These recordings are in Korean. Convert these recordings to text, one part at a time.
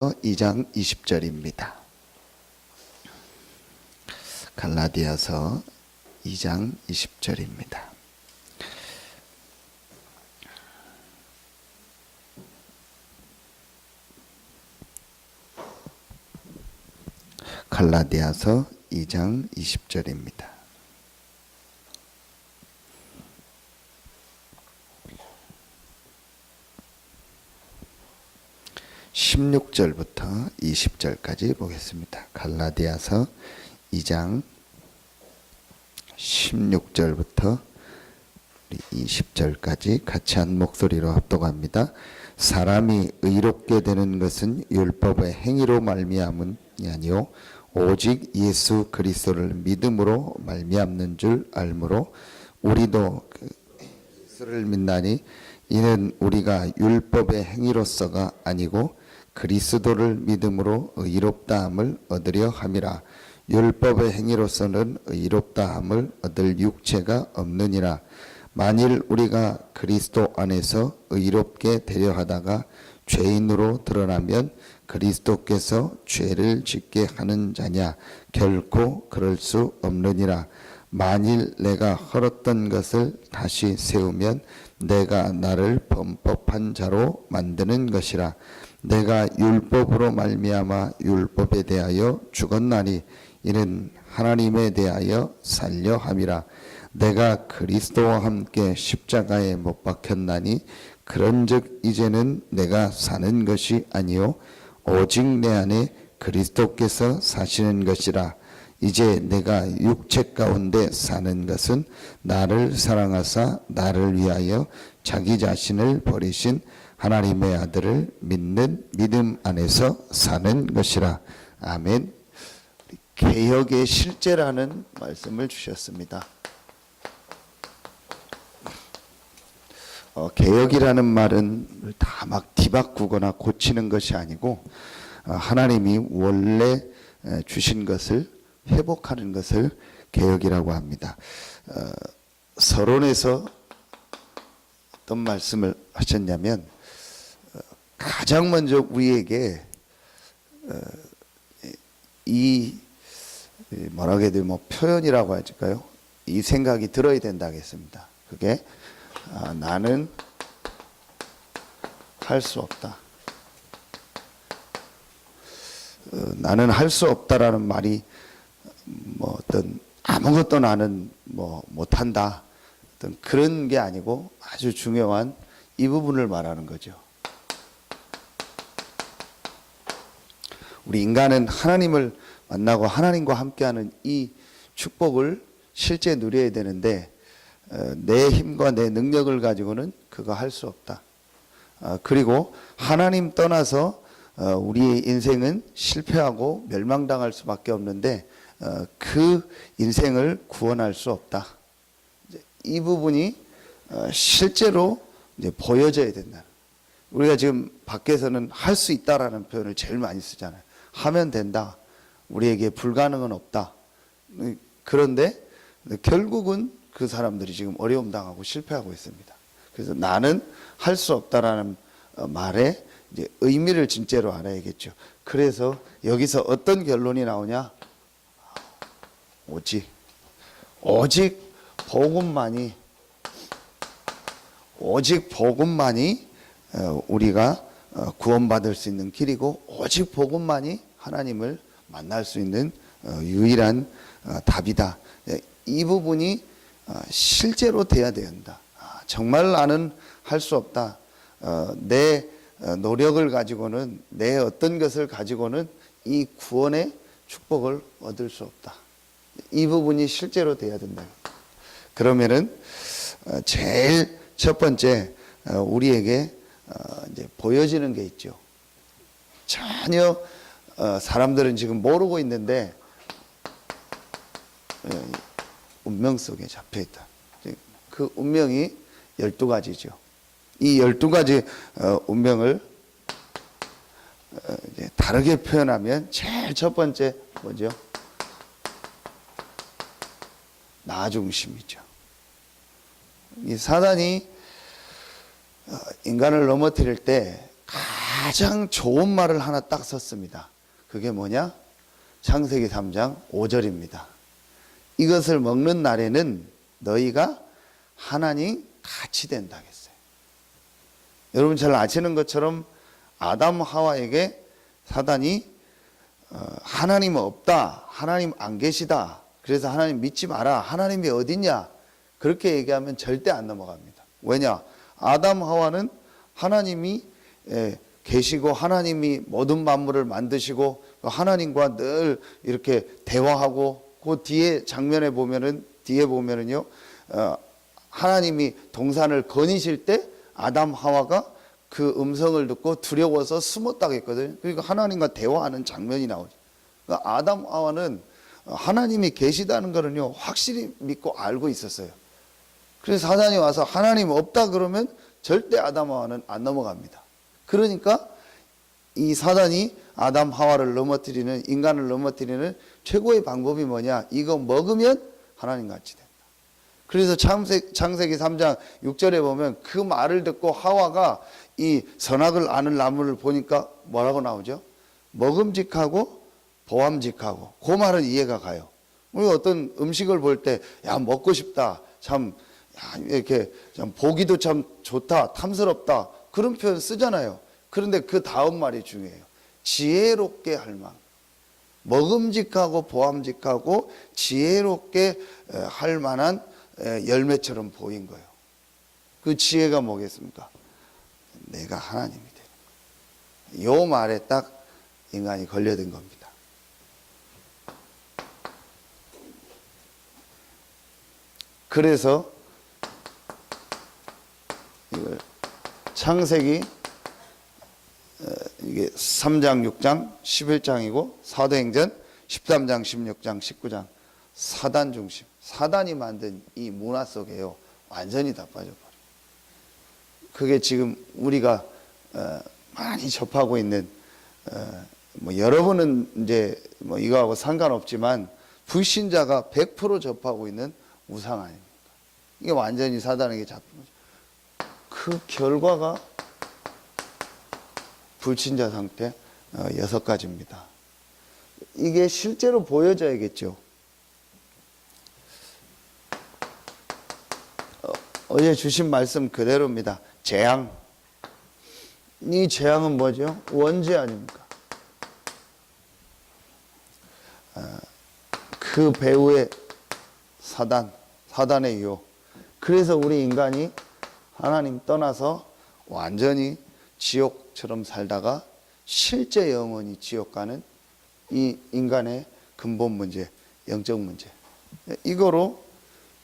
2장 20절입니다. 갈라디아서 2장 20절입니다. 갈라디아서 2장 20절입니다. 16절부터 20절까지 보겠습니다. 갈라디아서 2장 16절부터 20절까지 같이 한 목소리로 합독합니다. 사람이 의롭게 되는 것은 율법의 행위로 말미암음이 아니요 오직 예수 그리스도를 믿음으로 말미암는 줄 알므로 우리도 그리스도를 믿나니 이는 우리가 율법의 행위로서가 아니고 그리스도를 믿음으로 의롭다함을 얻으려 함이라. 율법의 행위로서는 의롭다함을 얻을 육체가 없느니라. 만일 우리가 그리스도 안에서 의롭게 되려 하다가 죄인으로 드러나면 그리스도께서 죄를 짓게 하는 자냐? 결코 그럴 수 없느니라. 만일 내가 헐었던 것을 다시 세우면 내가 나를 범법한 자로 만드는 것이라. 내가 율법으로 말미암아 율법에 대하여 죽었나니 이는 하나님에 대하여 살려 함이라. 내가 그리스도와 함께 십자가에 못 박혔나니 그런즉 이제는 내가 사는 것이 아니요 오직 내 안에 그리스도께서 사시는 것이라. 이제 내가 육체 가운데 사는 것은 나를 사랑하사 나를 위하여 자기 자신을 버리신 하나님의 아들을 믿는 믿음 안에서 사는 것이라. 아멘. 개혁의 실제라는 말씀을 주셨습니다. 개혁이라는 말은 다 막 뒤바꾸거나 고치는 것이 아니고 하나님이 원래 주신 것을 회복하는 것을 개혁이라고 합니다. 서론에서 어떤 말씀을 하셨냐면 가장 먼저 우리에게 이 뭐라고 해야 되나 표현이라고 할까요? 이 생각이 들어야 된다 하겠습니다. 그게 나는 할 수 없다. 나는 할 수 없다라는 말이 뭐 어떤 아무것도 나는 뭐 못한다 어떤 그런 게 아니고 아주 중요한 이 부분을 말하는 거죠. 우리 인간은 하나님을 만나고 하나님과 함께하는 이 축복을 실제 누려야 되는데 내 힘과 내 능력을 가지고는 그거 할 수 없다. 그리고 하나님 떠나서 우리의 인생은 실패하고 멸망당할 수밖에 없는데 그 인생을 구원할 수 없다. 이 부분이 실제로 이제 보여져야 된다. 우리가 지금 밖에서는 할 수 있다라는 표현을 제일 많이 쓰잖아요. 하면 된다. 우리에게 불가능은 없다. 그런데 결국은 그 사람들이 지금 어려움 당하고 실패하고 있습니다. 그래서 나는 할 수 없다라는 말에 이제 의미를 진짜로 알아야겠죠. 그래서 여기서 어떤 결론이 나오냐? 오직 복음만이 우리가 구원받을 수 있는 길이고 오직 복음만이 하나님을 만날 수 있는 유일한 답이다. 이 부분이 실제로 돼야 된다. 정말 나는 할 수 없다. 내 노력을 가지고는 내 어떤 것을 가지고는 이 구원의 축복을 얻을 수 없다. 이 부분이 실제로 돼야 된다. 그러면은 제일 첫 번째 우리에게 이제 보여지는 게 있죠. 전혀 사람들은 지금 모르고 있는데 운명 속에 잡혀 있다. 그 운명이 12가지죠. 이 12가지 운명을 이제 다르게 표현하면 제일 첫 번째 뭐죠? 나 중심이죠. 이 사단이 인간을 넘어뜨릴 때 가장 좋은 말을 하나 딱 썼습니다. 그게 뭐냐? 창세기 3장 5절입니다. 이것을 먹는 날에는 너희가 하나님 같이 된다 했어요. 여러분 잘 아시는 것처럼 아담 하와에게 사단이 하나님 없다, 하나님 안 계시다, 그래서 하나님 믿지 마라, 하나님이 어딨냐, 그렇게 얘기하면 절대 안 넘어갑니다. 왜냐? 아담 하와는 하나님이 계시고 하나님이 모든 만물을 만드시고 하나님과 늘 이렇게 대화하고, 그 뒤에 장면에 보면은, 뒤에 보면은요, 하나님이 동산을 거니실 때 아담 하와가 그 음성을 듣고 두려워서 숨었다고 했거든요. 그러니까 하나님과 대화하는 장면이 나오죠. 그러니까 아담 하와는 하나님이 계시다는 거는요, 확실히 믿고 알고 있었어요. 그래서 사단이 와서 하나님 없다 그러면 절대 아담 하와는 안 넘어갑니다. 그러니까 이 사단이 아담 하와를 넘어뜨리는, 인간을 넘어뜨리는 최고의 방법이 뭐냐? 이거 먹으면 하나님 같이 된다. 그래서 창세기 3장 6절에 보면 그 말을 듣고 하와가 이 선악을 아는 나무를 보니까 뭐라고 나오죠? 먹음직하고 보암직하고. 그 말은 이해가 가요. 우리 어떤 음식을 볼 때 야 먹고 싶다, 참 이렇게 참 보기도 참 좋다, 탐스럽다, 그런 표현 쓰잖아요. 그런데 그 다음 말이 중요해요. 지혜롭게 할 만. 먹음직하고 보암직하고 지혜롭게 할 만한 열매처럼 보인 거예요. 그 지혜가 뭐겠습니까? 내가 하나님이 되는 거예요. 이 말에 딱 인간이 걸려든 겁니다. 그래서 이걸 창세기 이게 3장, 6장, 11장이고 사도행전 13장, 16장, 19장 사단 중심, 사단이 만든 이 문화 속에요 완전히 다 빠져버려요. 그게 지금 우리가 많이 접하고 있는 뭐 여러분은 이제 뭐 이거하고 상관없지만 불신자가 100% 접하고 있는 우상 아닙니까? 이게 완전히 사단에게 잡힌 거죠. 그 결과가 불신자 상태 6가지입니다. 이게 실제로 보여져야겠죠. 어제 주신 말씀 그대로입니다. 재앙. 이 재앙은 뭐죠? 원죄 아닙니까? 그 배후의 사단의 유혹. 그래서 우리 인간이 하나님 떠나서 완전히 지옥처럼 살다가 실제 영원히 지옥 가는 이 인간의 근본 문제, 영적 문제. 이거로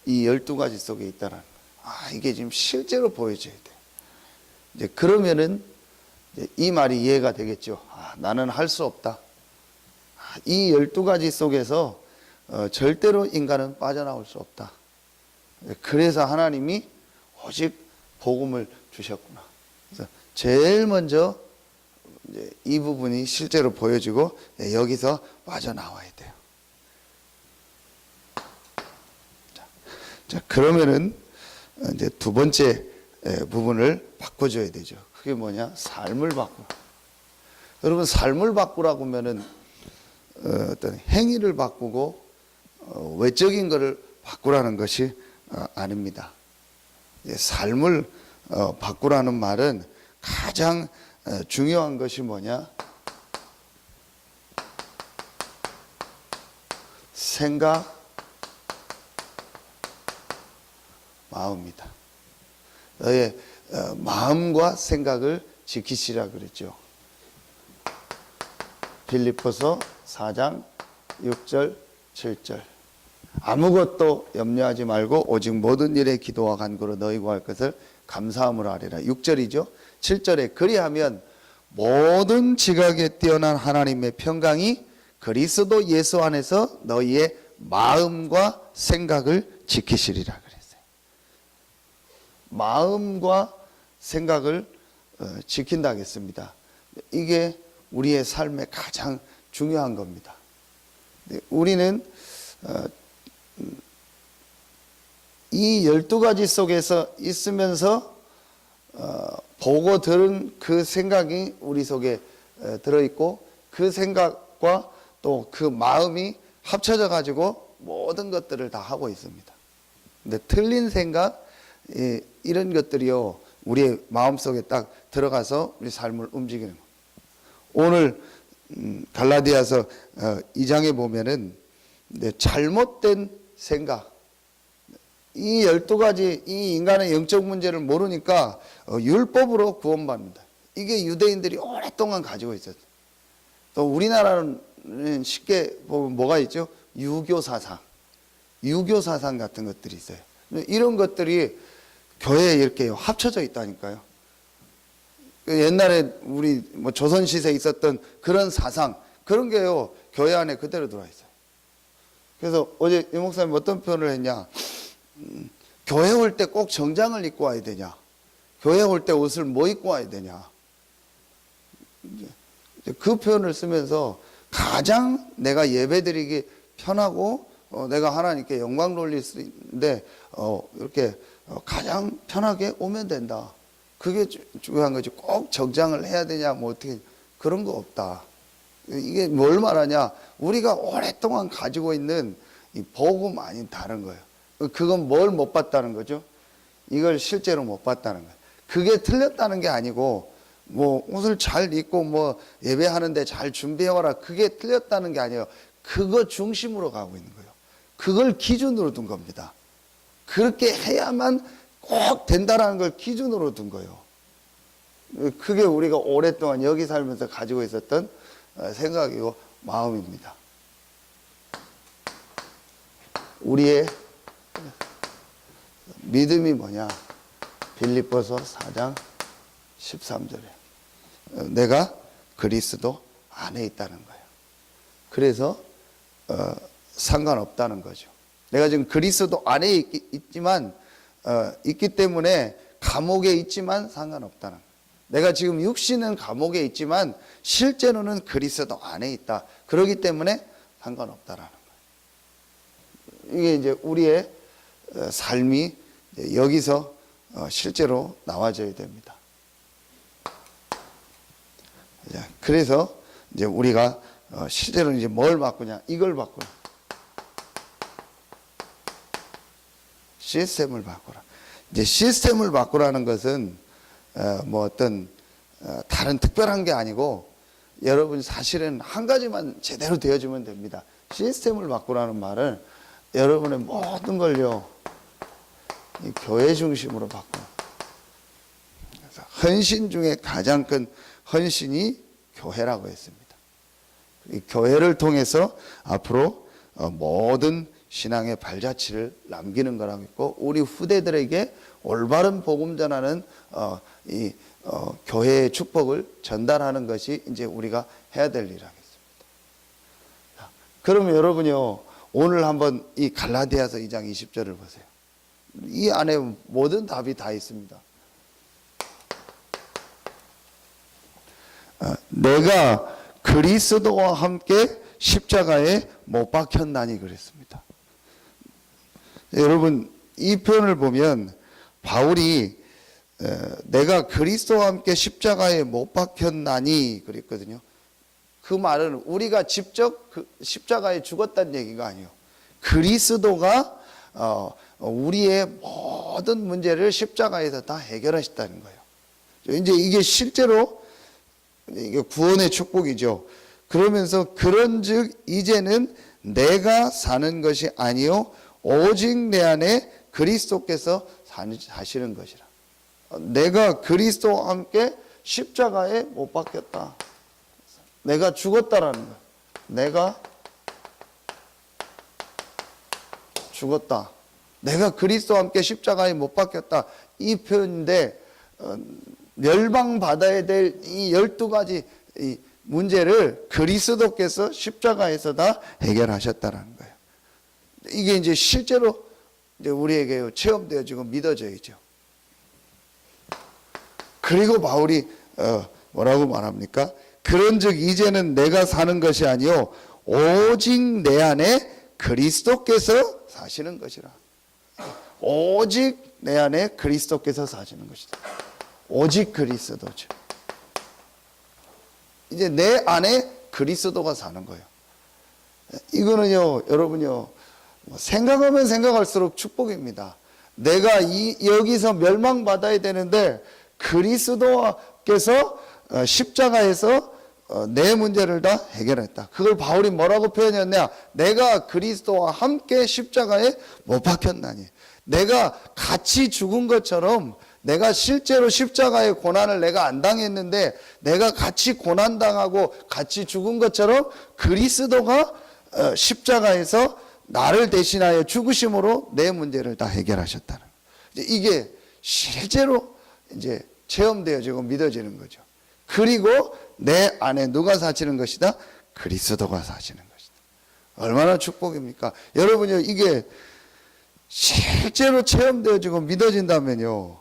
이 12가지 속에 있다라는 거예요. 이게 지금 실제로 보여져야 돼요. 이제 그러면은 이제 이 말이 이해가 되겠죠. 나는 할 수 없다. 이 12가지 속에서 절대로 인간은 빠져나올 수 없다. 그래서 하나님이 오직 복음을 주셨구나. 그래서 제일 먼저 이제 이 부분이 실제로 보여지고 여기서 빠져나와야 돼요. 자, 그러면은 이제 두 번째 부분을 바꿔줘야 되죠. 그게 뭐냐? 삶을 바꾸고. 여러분, 삶을 바꾸라고 하면은 어떤 행위를 바꾸고 외적인 것을 바꾸라는 것이 아닙니다. 삶을 바꾸라는 말은 가장 중요한 것이 뭐냐? 생각, 마음입니다. 너의 마음과 생각을 지키시라 그랬죠. 빌립보서 4장 6절 7절. 아무것도 염려하지 말고 오직 모든 일에 기도와 간구로 너희 구할 것을 감사함으로 하리라. 6절이죠. 7절에 그리하면 모든 지각에 뛰어난 하나님의 평강이 그리스도 예수 안에서 너희의 마음과 생각을 지키시리라 그랬어요. 마음과 생각을 지킨다 하겠습니다. 이게 우리의 삶의 가장 중요한 겁니다. 우리는 이 12가지 속에서 있으면서 보고 들은 그 생각이 우리 속에 들어있고 그 생각과 또 그 마음이 합쳐져 가지고 모든 것들을 다 하고 있습니다. 근데 틀린 생각 이런 것들이요 우리의 마음속에 딱 들어가서 우리 삶을 움직이는 거예요. 오늘 갈라디아서 2장에 보면은 잘못된 생각, 이 12가지 이 인간의 영적 문제를 모르니까 율법으로 구원받는다. 이게 유대인들이 오랫동안 가지고 있었죠. 또 우리나라는 쉽게 보면 뭐가 있죠? 유교 사상 같은 것들이 있어요. 이런 것들이 교회에 이렇게 합쳐져 있다니까요. 옛날에 우리 뭐 조선시대에 있었던 그런 사상, 그런 게요 교회 안에 그대로 들어와 있어요. 그래서 어제 이 목사님 어떤 표현을 했냐? 교회 올 때 꼭 정장을 입고 와야 되냐? 교회 올 때 옷을 뭐 입고 와야 되냐? 그 표현을 쓰면서 가장 내가 예배드리기 편하고 내가 하나님께 영광 돌릴 수 있는데 이렇게 가장 편하게 오면 된다. 그게 중요한 거지. 꼭 정장을 해야 되냐 뭐 어떻게 그런 거 없다. 이게 뭘 말하냐? 우리가 오랫동안 가지고 있는 이 복음 아닌 다른 거예요. 그건 뭘 못 봤다는 거죠? 이걸 실제로 못 봤다는 거예요. 그게 틀렸다는 게 아니고 뭐 옷을 잘 입고 뭐 예배하는데 잘 준비해와라 그게 틀렸다는 게 아니에요. 그거 중심으로 가고 있는 거예요. 그걸 기준으로 둔 겁니다. 그렇게 해야만 꼭 된다라는 걸 기준으로 둔 거예요. 그게 우리가 오랫동안 여기 살면서 가지고 있었던 생각이고 마음입니다. 우리의 믿음이 뭐냐? 빌립보서 4장 13절에 내가 그리스도 안에 있다는 거예요. 그래서 상관없다는 거죠. 내가 지금 그리스도 안에 있기 때문에 감옥에 있지만 상관없다는 거예요. 내가 지금 육신은 감옥에 있지만 실제로는 그리스도 안에 있다. 그렇기 때문에 상관없다라는 거예요. 이게 이제 우리의 삶이 여기서 실제로 나와져야 됩니다. 그래서 이제 우리가 실제로 이제 뭘 바꾸냐? 이걸 바꾸라. 시스템을 바꾸라. 이제 시스템을 바꾸라는 것은 뭐 어떤 다른 특별한 게 아니고 여러분 사실은 한 가지만 제대로 되어주면 됩니다. 시스템을 바꾸라는 말은 여러분의 모든 걸요 이 교회 중심으로 바꾸는. 그래서 헌신 중에 가장 큰 헌신이 교회라고 했습니다. 이 교회를 통해서 앞으로 모든 신앙의 발자취를 남기는 거라고 했고 우리 후대들에게 올바른 복음 전하는 교회의 축복을 전달하는 것이 이제 우리가 해야 될 일이라겠습니다. 그러면 여러분요 오늘 한번 이 갈라디아서 2장 20절을 보세요. 이 안에 모든 답이 다 있습니다. 내가 그리스도와 함께 십자가에 못 박혔나니 그랬습니다. 여러분 이 표현을 보면 바울이 내가 그리스도와 함께 십자가에 못 박혔나니 그랬거든요. 그 말은 우리가 직접 그 십자가에 죽었다는 얘기가 아니에요. 그리스도가 우리의 모든 문제를 십자가에서 다 해결하셨다는 거예요. 이제 이게 실제로 이게 구원의 축복이죠. 그러면서 그런즉 이제는 내가 사는 것이 아니요 오직 내 안에 그리스도께서 사시는 것이라. 내가 그리스도와 함께 십자가에 못 박혔다. 내가 죽었다라는 거야. 내가 죽었다. 내가 그리스도와 함께 십자가에 못 박혔다. 이 표현인데 멸망받아야 될 이 12가지 이 문제를 그리스도께서 십자가에서 다 해결하셨다는 거예요. 이게 이제 실제로 이제 우리에게 체험되어지고 믿어져야죠. 그리고 바울이 뭐라고 말합니까? 그런즉 이제는 내가 사는 것이 아니요 오직 내 안에 그리스도께서 사시는 것이라. 오직 내 안에 그리스도께서 사시는 것이다. 오직 그리스도죠. 이제 내 안에 그리스도가 사는 거예요. 이거는요, 여러분요, 생각하면 생각할수록 축복입니다. 내가 여기서 멸망받아야 되는데 그리스도께서 십자가에서 내 문제를 다 해결했다. 그걸 바울이 뭐라고 표현했냐? 내가 그리스도와 함께 십자가에 못 박혔나니. 내가 같이 죽은 것처럼, 내가 실제로 십자가의 고난을 내가 안 당했는데 내가 같이 고난당하고 같이 죽은 것처럼 그리스도가 십자가에서 나를 대신하여 죽으심으로 내 문제를 다 해결하셨다는 거예요. 이게 실제로 이제 체험되어지고 믿어지는 거죠. 그리고 내 안에 누가 사시는 것이다? 그리스도가 사시는 것이다. 얼마나 축복입니까? 여러분요, 이게 실제로 체험되어지고 믿어진다면요,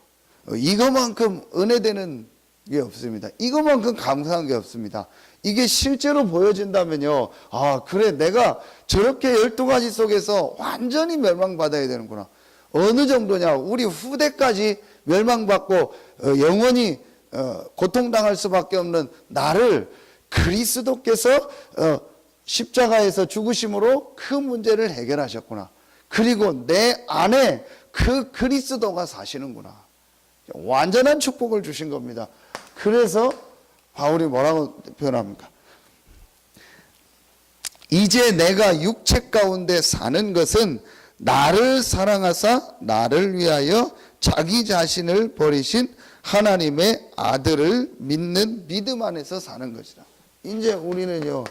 이것만큼 은혜되는 게 없습니다. 이것만큼 감사한 게 없습니다. 이게 실제로 보여진다면요, 아, 그래, 내가 저렇게 12가지 속에서 완전히 멸망받아야 되는구나. 어느 정도냐? 우리 후대까지 멸망받고 영원히 고통당할 수밖에 없는 나를 그리스도께서 십자가에서 죽으심으로 그 문제를 해결하셨구나. 그리고 내 안에 그 그리스도가 사시는구나. 완전한 축복을 주신 겁니다. 그래서 바울이 뭐라고 표현합니까? 이제 내가 육체 가운데 사는 것은 나를 사랑하사 나를 위하여 자기 자신을 버리신 하나님의 아들을 믿는 믿음 안에서 사는 것이다. 이제 우리는요,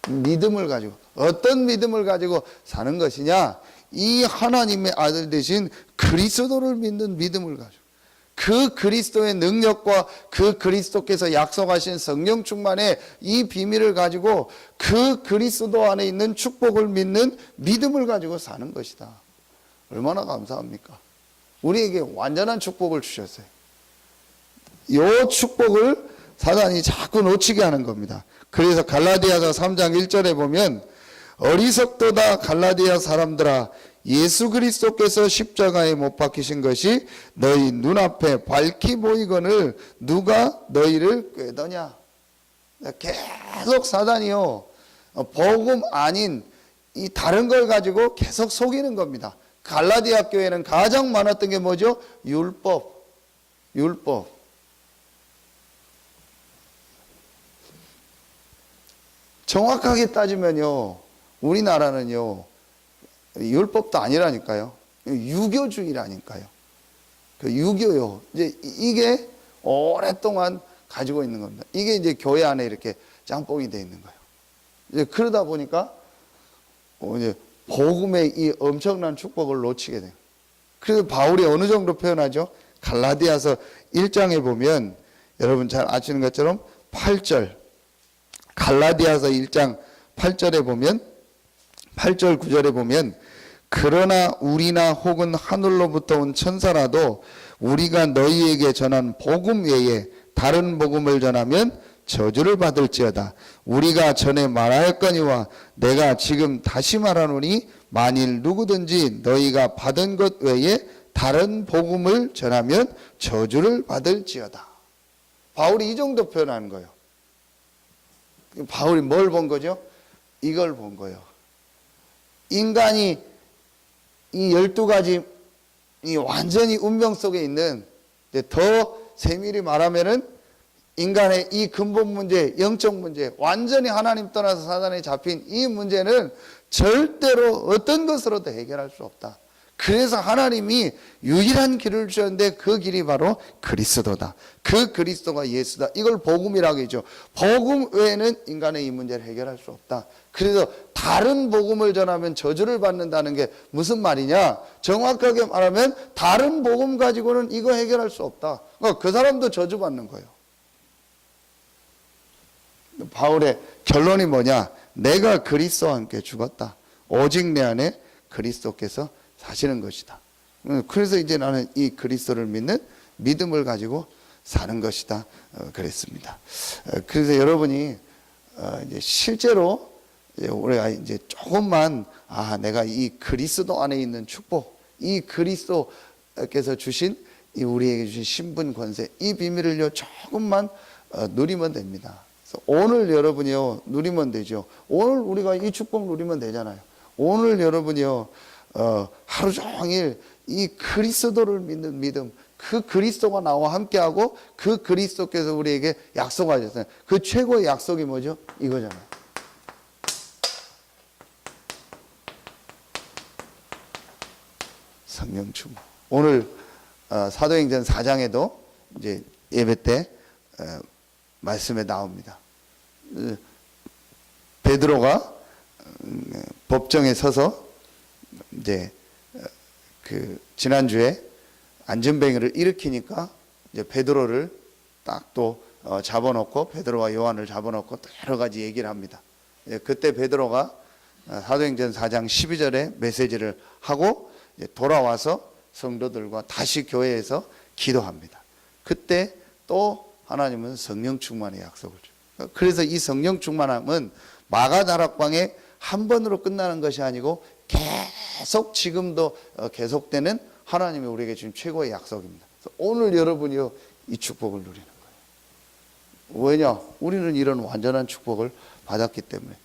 믿음을 가지고, 어떤 믿음을 가지고 사는 것이냐? 이 하나님의 아들 되신 그리스도를 믿는 믿음을 가지고, 그 그리스도의 능력과 그 그리스도께서 약속하신 성령 충만의 이 비밀을 가지고 그 그리스도 안에 있는 축복을 믿는 믿음을 가지고 사는 것이다. 얼마나 감사합니까? 우리에게 완전한 축복을 주셨어요. 이 축복을 사단이 자꾸 놓치게 하는 겁니다. 그래서 갈라디아서 3장 1절에 보면 어리석도다 갈라디아 사람들아, 예수 그리스도께서 십자가에 못 박히신 것이 너희 눈앞에 밝히 보이거늘 누가 너희를 꾀더냐. 계속 사단이요, 복음 아닌 이 다른 걸 가지고 계속 속이는 겁니다. 갈라디아 교회는 가장 많았던 게 뭐죠? 율법. 정확하게 따지면요, 우리나라는요, 율법도 아니라니까요. 유교주의라니까요. 그 유교요. 이제 이게 오랫동안 가지고 있는 겁니다. 이게 이제 교회 안에 이렇게 짬뽕이 되어 있는 거예요. 이제 그러다 보니까 이제 복음의 이 엄청난 축복을 놓치게 돼요. 그래서 바울이 어느 정도 표현하죠? 갈라디아서 1장에 보면 여러분 잘 아시는 것처럼 8절, 갈라디아서 1장 8절에 보면 8절 9절에 보면 그러나 우리나 혹은 하늘로부터 온 천사라도 우리가 너희에게 전한 복음 외에 다른 복음을 전하면 저주를 받을지어다. 우리가 전에 말하였거니와 내가 지금 다시 말하노니 만일 누구든지 너희가 받은 것 외에 다른 복음을 전하면 저주를 받을지어다. 바울이 이 정도 표현하는 거예요. 바울이 뭘 본 거죠? 이걸 본 거예요. 인간이 이 12가지 이 완전히 운명 속에 있는, 더 세밀히 말하면은 인간의 이 근본 문제, 영적 문제, 완전히 하나님 떠나서 사단에 잡힌 이 문제는 절대로 어떤 것으로도 해결할 수 없다. 그래서 하나님이 유일한 길을 주셨는데 그 길이 바로 그리스도다. 그 그리스도가 예수다. 이걸 복음이라고 하죠. 복음 외에는 인간의 이 문제를 해결할 수 없다. 그래서 다른 복음을 전하면 저주를 받는다는 게 무슨 말이냐? 정확하게 말하면 다른 복음 가지고는 이거 해결할 수 없다. 그러니까 그 사람도 저주받는 거예요. 바울의 결론이 뭐냐? 내가 그리스도와 함께 죽었다. 오직 내 안에 그리스도께서 사시는 것이다. 그래서 이제 나는 이 그리스도를 믿는 믿음을 가지고 사는 것이다. 그랬습니다. 그래서 여러분이 이제 실제로 우리가 이제 조금만 내가 이 그리스도 안에 있는 축복, 이 그리스도께서 주신 이 우리에게 주신 신분 권세, 이 비밀을요 조금만 누리면 됩니다. 그래서 오늘 여러분이요 누리면 되죠. 오늘 우리가 이 축복 누리면 되잖아요. 오늘 여러분이요 하루 종일 이 그리스도를 믿는 믿음, 그 그리스도가 나와 함께하고 그 그리스도께서 우리에게 약속하셨어요. 그 최고의 약속이 뭐죠? 이거잖아요. 성령 충만. 오늘 사도행전 4장에도 이제 예배 때 말씀에 나옵니다. 베드로가 법정에 서서 이제 그 지난주에 안전뱅이를 일으키니까 이제 베드로를 딱 또 잡아놓고 베드로와 요한을 잡아놓고 또 여러 가지 얘기를 합니다. 그때 베드로가 사도행전 4장 12절에 메시지를 하고 이제 돌아와서 성도들과 다시 교회에서 기도합니다. 그때 또 하나님은 성령 충만의 약속을 줘요. 그래서 이 성령 충만함은 마가다락방에 한 번으로 끝나는 것이 아니고 계속 지금도 계속되는 하나님이 우리에게 주신 최고의 약속입니다. 그래서 오늘 여러분이요 이 축복을 누리는 거예요. 왜냐? 우리는 이런 완전한 축복을 받았기 때문에.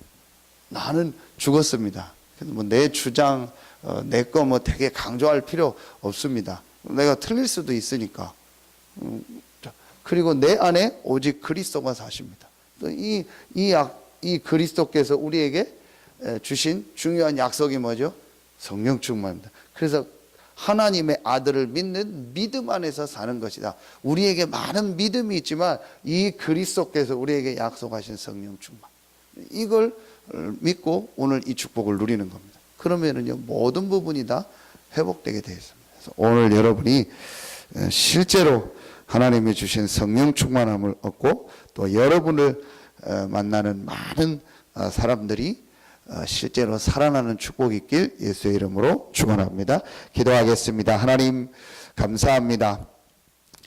나는 죽었습니다. 그래서 뭐 내 주장 내 거 뭐 되게 강조할 필요 없습니다. 내가 틀릴 수도 있으니까. 그리고 내 안에 오직 그리스도가 사십니다. 또 이 그리스도께서 우리에게 주신 중요한 약속이 뭐죠? 성령 충만입니다. 그래서 하나님의 아들을 믿는 믿음 안에서 사는 것이다. 우리에게 많은 믿음이 있지만 이 그리스도께서 우리에게 약속하신 성령 충만, 이걸 믿고 오늘 이 축복을 누리는 겁니다. 그러면은요 모든 부분이 다 회복되게 되어 있습니다. 그래서 오늘 여러분이 실제로 하나님이 주신 성령 충만함을 얻고 또 여러분을 만나는 많은 사람들이 실제로 살아나는 축복이 있길 예수의 이름으로 축원합니다. 기도하겠습니다. 하나님 감사합니다.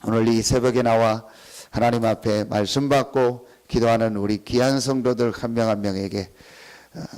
오늘 이 새벽에 나와 하나님 앞에 말씀 받고 기도하는 우리 귀한 성도들 한 명 한 명에게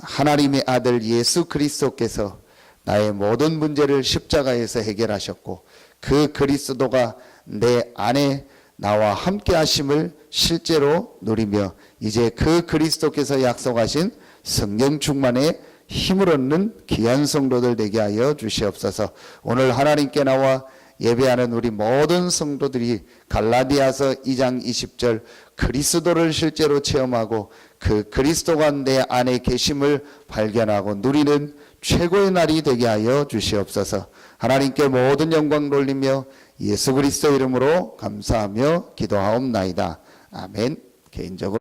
하나님의 아들 예수 그리스도께서 나의 모든 문제를 십자가에서 해결하셨고 그 그리스도가 내 안에 나와 함께 하심을 실제로 누리며 이제 그 그리스도께서 약속하신 성령 충만의 힘을 얻는 귀한 성도들 되게 하여 주시옵소서. 오늘 하나님께 나와 예배하는 우리 모든 성도들이 갈라디아서 2장 20절 그리스도를 실제로 체험하고 그 그리스도가 내 안에 계심을 발견하고 누리는 최고의 날이 되게 하여 주시옵소서. 하나님께 모든 영광 돌리며 예수 그리스도 이름으로 감사하며 기도하옵나이다. 아멘. 개인적으로